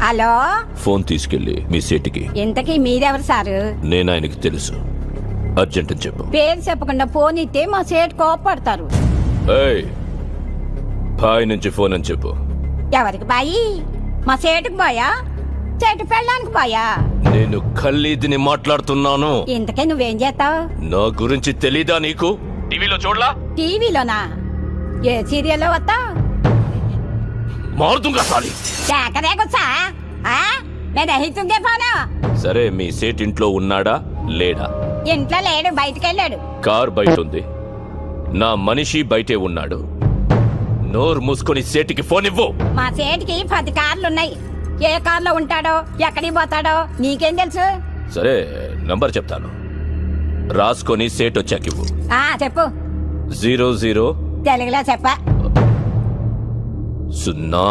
Hello, phone తీసుకెళ్ళి మీ సేటికి. ఇంతకీ మీరెవరు సారు? నేను ఆయనకి తెలుసు, అర్జెంట్ అని చెప్పు. పేరు చెప్పకుండా ఫోన్ ఇస్తే మా సేటు కోపడతారు. ఏయ్, బాయ్ నుంచి ఫోన్ అని చెప్పు. ఎవరికి బాయి? మా సేటుకు బాయా, చెట్టు పెళ్ళడానికి బాయా? నేను ఖల్లీదిని మాట్లాడుతున్నాను. ఇంతకీ నువ్వేం చేస్తావు? నా గురించి తెలీదా నీకు? టీవీలో చూడలా? టీవీలోనా? ఏ సీరియల్లో వస్తా? మారుతుంగా సాలి. కేకరేకొచ్చా? నేను అహితుంగే ఫోను. సరే, మీ సేట్ ఇంట్లో ఉన్నాడా లేడా? ఇంట్లో లేడు, బయటకెళ్ళాడు. కార్ బయట ఉంది, నా మనిషి బయటే ఉన్నాడు. నోరు మూసుకొని సేటికి ఫోన్ ఇవ్వు. మా సేటికి 10 కార్లున్నాయి. ఏ కార్లో ఉంటాడో, ఎక్కడికి పోతాడో నీకేం తెలుసు? సరే, నంబర్ చెప్తాను, రాసుకొని సేట్ వచ్చాకివ్వు. చెప్పు. 00 తెలుగులో చెప్ప. 0